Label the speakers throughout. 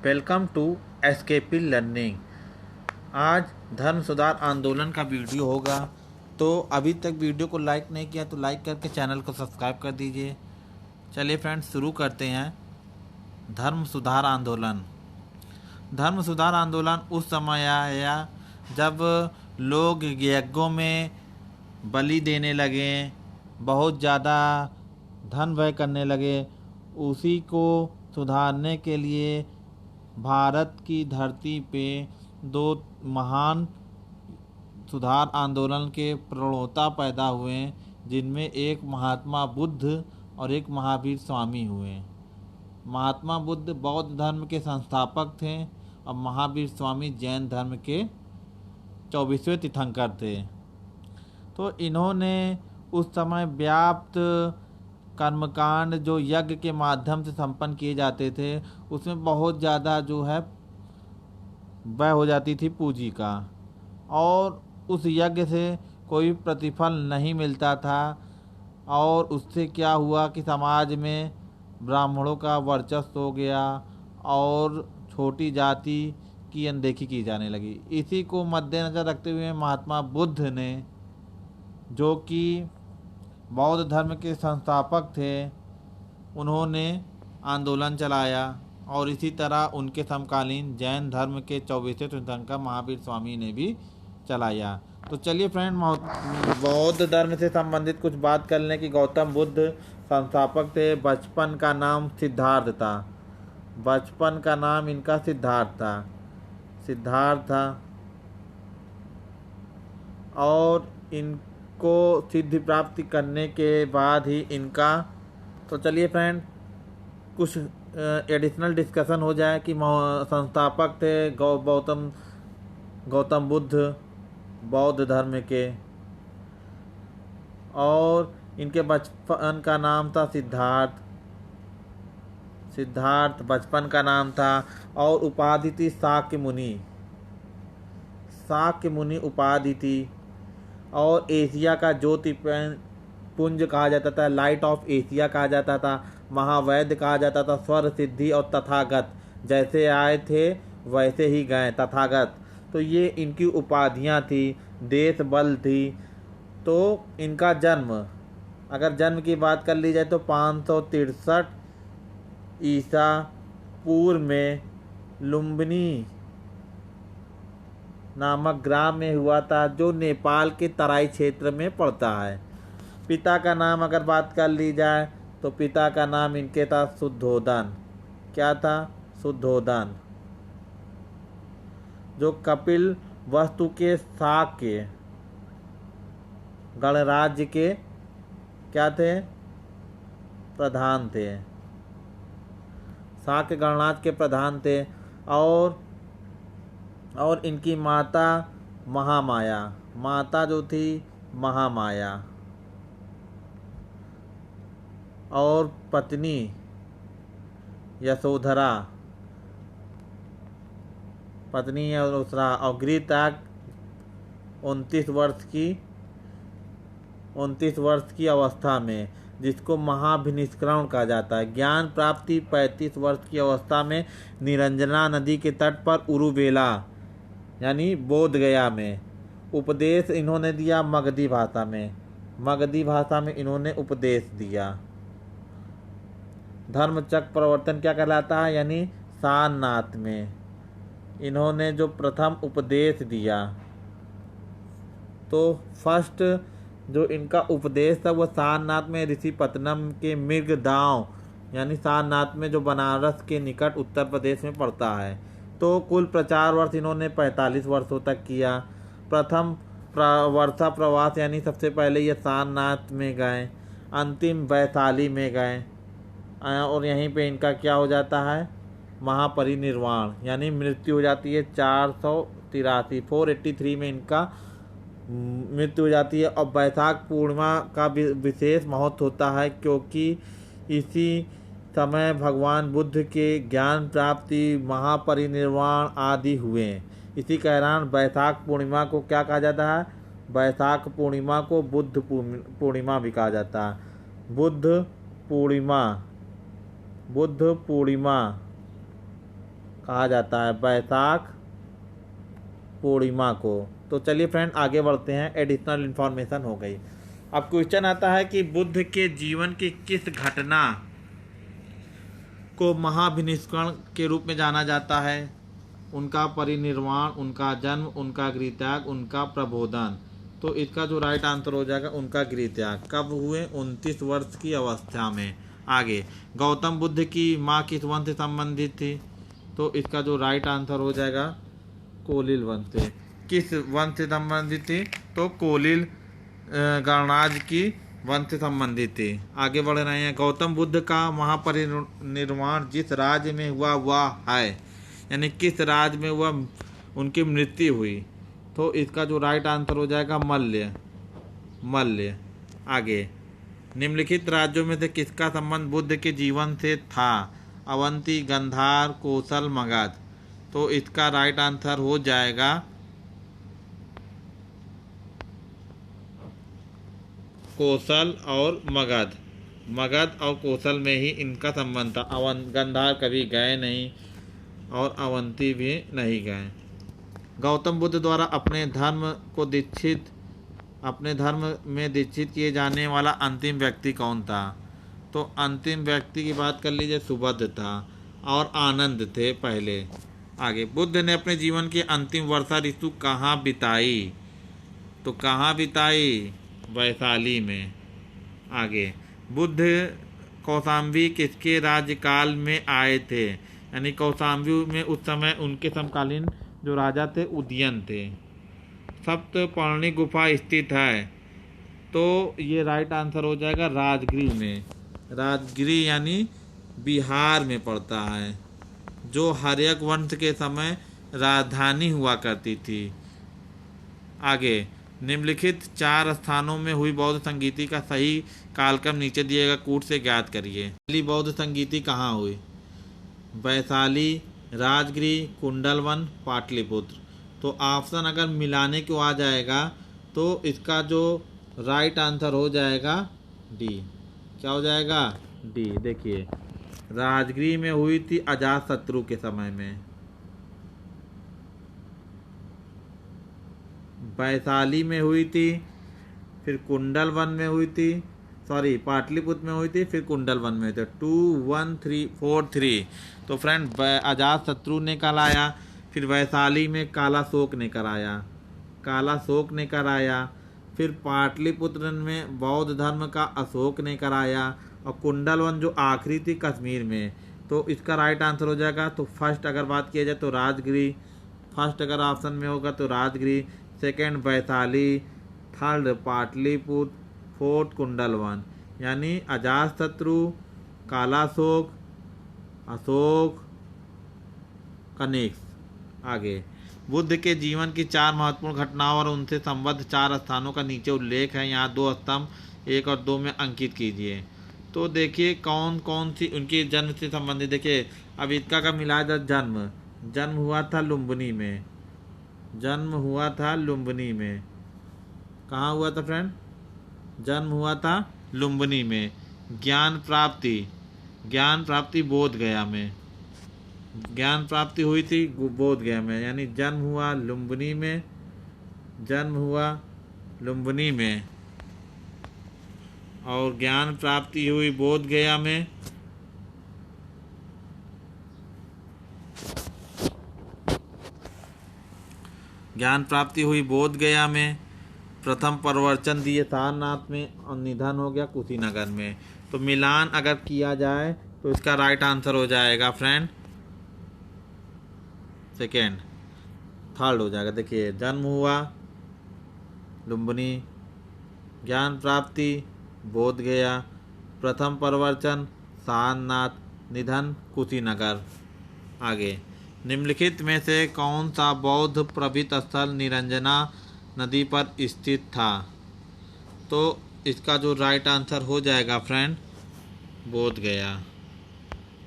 Speaker 1: Welcome to SKP learning. आज धर्म सुधार आंदोलन का वीडियो होगा, तो अभी तक वीडियो को लाइक नहीं किया तो लाइक करके चैनल को सब्सक्राइब कर दीजिए। चलिए फ्रेंड्स, शुरू करते हैं। धर्म सुधार आंदोलन। धर्म सुधार आंदोलन उस समय आया जब लोग यज्ञों में बलि देने लगे, बहुत ज़्यादा धन व्यय करने लगे। उसी को सुधारने के लिए भारत की धरती पे दो महान सुधार आंदोलन के प्रणेता पैदा हुए, जिनमें एक महात्मा बुद्ध और एक महावीर स्वामी हुए। महात्मा बुद्ध बौद्ध धर्म के संस्थापक थे और महावीर स्वामी जैन धर्म के 24वें तीर्थंकर थे। तो इन्होंने उस समय व्याप्त कर्मकांड जो यज्ञ के माध्यम से संपन्न किए जाते थे, उसमें बहुत ज़्यादा जो है व्यय हो जाती थी पूंजी का, और उस यज्ञ से कोई प्रतिफल नहीं मिलता था। और उससे क्या हुआ कि समाज में ब्राह्मणों का वर्चस्व हो गया और छोटी जाति की अनदेखी की जाने लगी। इसी को मद्देनज़र रखते हुए महात्मा बुद्ध ने, जो कि बौद्ध धर्म के संस्थापक थे, उन्होंने आंदोलन चलाया। और इसी तरह उनके समकालीन जैन धर्म के 24वें तीर्थंकर महावीर स्वामी ने भी चलाया। तो चलिए फ्रेंड, बौद्ध धर्म से संबंधित कुछ बात कर लें कि गौतम बुद्ध संस्थापक थे। बचपन का नाम सिद्धार्थ था। बचपन का नाम इनका सिद्धार्थ था। और इनको सिद्धि प्राप्ति करने के बाद ही इनका, तो चलिए फ्रेंड कुछ एडिशनल डिस्कशन हो जाए कि संस्थापक थे गौतम बुद्ध बौद्ध धर्म के, और इनके बचपन का नाम था सिद्धार्थ बचपन का नाम था। और उपाधि थी शाक्य मुनि उपाधि थी। और एशिया का ज्योतिपुंज कहा जाता था, लाइट ऑफ एशिया कहा जाता था, महावैद्य कहा जाता था, स्वर सिद्धि और तथागत, जैसे आए थे वैसे ही गए तथागत। तो ये इनकी उपाधियां थी, देश बल थी। तो इनका जन्म, अगर जन्म की बात कर ली जाए तो 563 ईसा पूर्व में लुम्बिनी नामक ग्राम में हुआ था, जो नेपाल के तराई क्षेत्र में पड़ता है। पिता का नाम अगर बात कर ली जाए तो पिता का नाम इनके था शुद्धोदन। क्या था? शुद्धोदन, जो कपिल वस्तु के शाक्य गणराज्य के क्या थे? प्रधान थे। शाक्य गणराज्य के प्रधान थे। और इनकी माता जो थी महामाया, और पत्नी यशोधरा, और गृहत्याग 29 वर्ष की अवस्था में, जिसको महाभिनिष्क्रण कहा जाता है। ज्ञान प्राप्ति 35 वर्ष की अवस्था में निरंजना नदी के तट पर उरुवेला यानी बोध गया में उपदेश इन्होंने दिया। मगधी भाषा में इन्होंने उपदेश दिया। धर्मचक्र प्रवर्तन क्या कहलाता है? यानी सारनाथ में इन्होंने जो प्रथम उपदेश दिया। तो फर्स्ट जो इनका उपदेश था वो सारनाथ में ऋषिपत्तनम के मृगदांव यानी सारनाथ में, जो बनारस के निकट उत्तर प्रदेश में पड़ता है। तो कुल प्रचार वर्ष इन्होंने 45 वर्षों तक किया। प्रथम वर्षा प्रवास यानी सबसे पहले ये सारनाथ में गए, अंतिम वैशाली में गए, और यहीं पे इनका क्या हो जाता है? महापरिनिर्वाण यानी मृत्यु हो जाती है। 483 में इनका मृत्यु हो जाती है। और बैसाख पूर्णिमा का विशेष महत्व होता है, क्योंकि इसी समय भगवान बुद्ध के ज्ञान प्राप्ति, महापरिनिर्वाण आदि हुए। इसी कारण बैसाख पूर्णिमा को क्या कहा जाता है? बैसाख पूर्णिमा को बुद्ध पूर्णिमा भी कहा जाता है। बुद्ध पूर्णिमा कहा जाता है बैसाख पूर्णिमा को। तो चलिए फ्रेंड आगे बढ़ते हैं, एडिशनल इन्फॉर्मेशन हो गई। अब क्वेश्चन आता है कि बुद्ध के जीवन की किस घटना को महाविनिष्करण के रूप में जाना जाता है? उनका परिनिर्वाण, उनका जन्म, उनका गृहत्याग, उनका प्रबोधन। तो इसका जो राइट आंसर हो जाएगा उनका गृहत्याग। कब हुए? 29 वर्ष की अवस्था में। आगे, गौतम बुद्ध की माँ किस वंश से संबंधित थी? तो इसका जो राइट आंसर हो जाएगा कोलिल वंश से। किस वंश से संबंधित थी? तो कोलिल गणराज्य की वंश से संबंधित थी। आगे बढ़ रहे हैं। गौतम बुद्ध का महापरिनिर्वाण जिस राज्य में हुआ वह है, यानी किस राज्य में हुआ उनकी मृत्यु हुई? तो इसका जो राइट आंसर हो जाएगा मल्य। आगे, निम्नलिखित राज्यों में से किसका संबंध बुद्ध के जीवन से था? अवंती, गंधार, कौशल, मगध। तो इसका राइट आंसर हो जाएगा कौशल और मगध और कौशल में ही इनका संबंध था। गंधार कभी गए नहीं और अवंती भी नहीं गए। गौतम बुद्ध द्वारा अपने धर्म में दीक्षित किए जाने वाला अंतिम व्यक्ति कौन था? तो अंतिम व्यक्ति की बात कर लीजिए, सुबुद्ध था और आनंद थे पहले। आगे, बुद्ध ने अपने जीवन की अंतिम वर्षा ऋतु कहाँ बिताई? तो कहाँ बिताई? वैशाली में। आगे, बुद्ध कौशाम्बी किसके राज्यकाल में आए थे? यानी कौशाम्बी में उस समय उनके समकालीन जो राजा थे उदयन थे। सप्तपर्णी गुफा स्थित है, तो ये राइट आंसर हो जाएगा राजगीर में। राजगीर यानी बिहार में पड़ता है, जो हर्यक वंश के समय राजधानी हुआ करती थी। आगे, निम्नलिखित 4 स्थानों में हुई बौद्ध संगीति का सही कालक्रम नीचे दिए गए कूट से ज्ञात करिए। पहली बौद्ध संगीति कहाँ हुई? वैशाली, राजगीर, कुंडलवन, पाटलिपुत्र। तो ऑप्शन अगर मिलाने को आ जाएगा तो इसका जो राइट आंसर हो जाएगा डी। क्या हो जाएगा? डी। देखिए, राजगीर में हुई थी अजातशत्रु के समय में, वैशाली में हुई थी, फिर कुंडलवन में हुई थी, पाटलिपुत्र में हुई थी, फिर कुंडलवन में हुई थी। 2 1 3 4 3। तो फ्रेंड अजातशत्रु ने कराया, फिर वैशाली में काला शोक ने कराया, फिर पाटलिपुत्र में बौद्ध धर्म का अशोक ने कराया, और कुंडलवन जो आखिरी थी कश्मीर में। तो इसका राइट आंसर हो जाएगा, तो फर्स्ट अगर बात किया जाए तो राजगीर, फर्स्ट अगर ऑप्शन में होगा तो Rajgir, second Vaishali, third Pataliputra, fourth Kundalvan. यानी अजातशत्रु, काला शोक, अशोक, कनिष्क। आगे, बुद्ध के जीवन की 4 महत्वपूर्ण घटनाओं और उनसे संबद्ध 4 स्थानों का नीचे उल्लेख है। यहाँ 2 स्तंभ 1 और 2 में अंकित कीजिए। तो देखिए कौन कौन सी उनके जन्म से संबंधित। देखिए, अब इसका का मिला जाए जन्म हुआ था लुम्बिनी में। कहाँ हुआ था फ्रेंड? जन्म हुआ था लुम्बिनी में। ज्ञान प्राप्ति बोध गया में। ज्ञान प्राप्ति हुई थी बोध गया में, यानी जन्म हुआ लुम्बिनी में और ज्ञान प्राप्ति हुई बोध गया में। प्रथम प्रवचन दिए सारनाथ में और निधन हो गया कुशीनगर में। तो मिलान अगर किया जाए तो इसका राइट आंसर हो जाएगा फ्रेंड सेकेंड, थर्ड हो जाएगा। देखिए, जन्म हुआ लुम्बिनी, ज्ञान प्राप्ति बोध गया, प्रथम प्रवचन सारनाथ, निधन कुशीनगर। आगे, निम्नलिखित में से कौन सा बौद्ध प्रभृत स्थल निरंजना नदी पर स्थित था? तो इसका जो राइट आंसर हो जाएगा फ्रेंड बोध गया।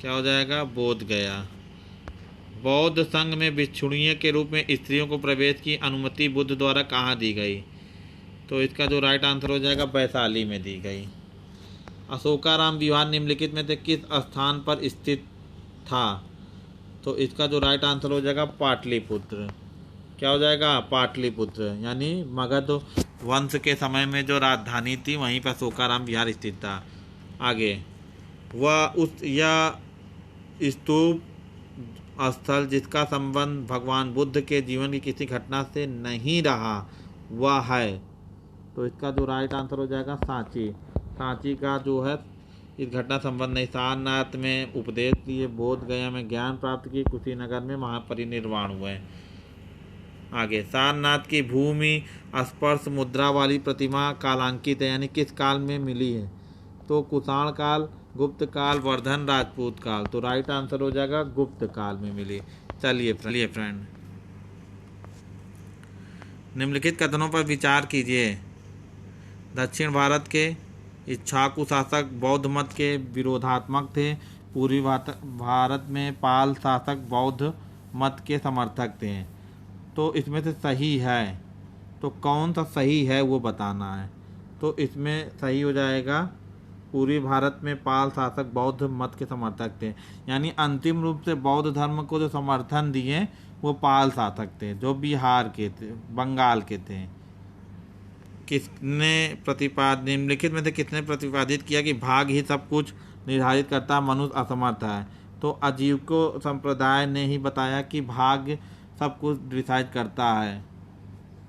Speaker 1: क्या हो जाएगा? बोध गया। बौद्ध संघ में भिक्षुणियों के रूप में स्त्रियों को प्रवेश की अनुमति बुद्ध द्वारा कहाँ दी गई? तो इसका जो राइट आंसर हो जाएगा वैशाली में दी गई। अशोकाराम विहार निम्नलिखित में से किस स्थान पर स्थित था? तो तो इसका जो राइट आंसर हो जाएगा पाटलिपुत्र। क्या हो जाएगा? पाटलिपुत्र। यानी मगध वंश के समय में जो राजधानी थी वहीं पर शोकाराम विहार स्थित था। आगे, वह उस यह स्तूप स्थल जिसका संबंध भगवान बुद्ध के जीवन की किसी घटना से नहीं रहा वह है। तो इसका जो राइट आंसर हो जाएगा सांची। सांची का जो है इस घटना संबंध नहीं। सारनाथ में उपदेश दिए, बोध गया में ज्ञान प्राप्त की, कुशीनगर में महापरिनिर्वाण हुए। आगे, सारनाथ की भूमि स्पर्श मुद्रा वाली प्रतिमा कालांकित है, यानी किस काल में मिली है? तो कुषाण काल, गुप्त काल, वर्धन, राजपूत काल। तो राइट आंसर हो जाएगा गुप्त काल में मिली। चलिए फ्रेंड, निम्नलिखित कथनों पर विचार कीजिए। दक्षिण भारत के इक्ष्वाकु शासक बौद्ध मत के विरोधात्मक थे। पूर्वी भारत में पाल शासक बौद्ध मत के समर्थक थे। तो इसमें से सही है, तो कौन सा सही है वो बताना है। तो इसमें सही हो जाएगा पूर्वी भारत में पाल शासक बौद्ध मत के समर्थक थे। यानी अंतिम रूप से बौद्ध धर्म को जो समर्थन दिए वो पाल शासक थे, जो बिहार के थे, बंगाल के थे। निम्नलिखित में से किसने प्रतिपादित किया कि भाग ही सब कुछ निर्धारित करता, मनुष्य असमर्थ है? तो आजीविका संप्रदाय ने ही बताया कि भाग सब कुछ डिसाइड करता है।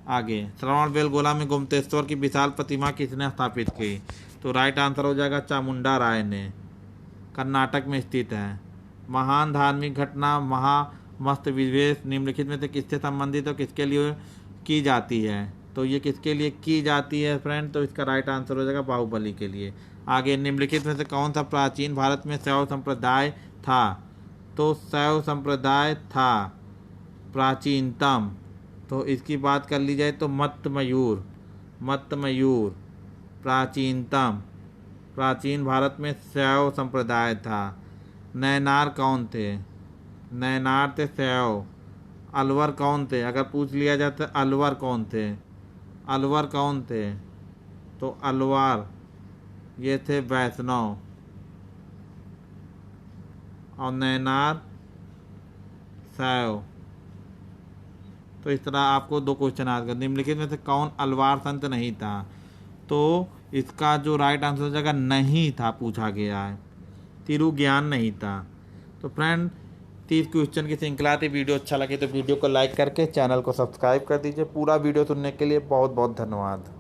Speaker 1: आगे, श्रवण बेलगोला में गोमतेश्वर की विशाल प्रतिमा किसने स्थापित की? तो राइट आंसर हो जाएगा चामुंडा राय ने। कर्नाटक में स्थित है। महान धार्मिक घटना महामस्तविवेश निम्नलिखित में से किससे संबंधित और किसके लिए की जाती है? तो ये किसके लिए की जाती है फ्रेंड? तो इसका राइट आंसर हो जाएगा बाहुबली के लिए। आगे, निम्नलिखित में से कौन सा प्राचीन भारत में शैव संप्रदाय था? तो शैव संप्रदाय था प्राचीनतम। तो इसकी बात कर ली जाए तो मत्तमयूर प्राचीनतम, प्राचीन भारत में शैव संप्रदाय था। नैनार कौन थे? नैनार थे शैव। अलवर कौन थे? अगर पूछ लिया जाता है अलवर कौन थे? अलवर कौन थे? तो अलवर ये थे वैष्णव, और नैनार शैव। तो इस तरह आपको दो क्वेश्चन आ गए। निम्नलिखित में से कौन अलवार संत नहीं था? तो इसका जो राइट आंसर हो जाएगा नहीं था, पूछा गया है। तिरु ज्ञान नहीं था। तो फ्रेंड, 30 क्वेश्चन की श्रृंखला थी। वीडियो अच्छा लगे तो वीडियो को लाइक करके चैनल को सब्सक्राइब कर दीजिए। पूरा वीडियो सुनने के लिए बहुत बहुत धन्यवाद।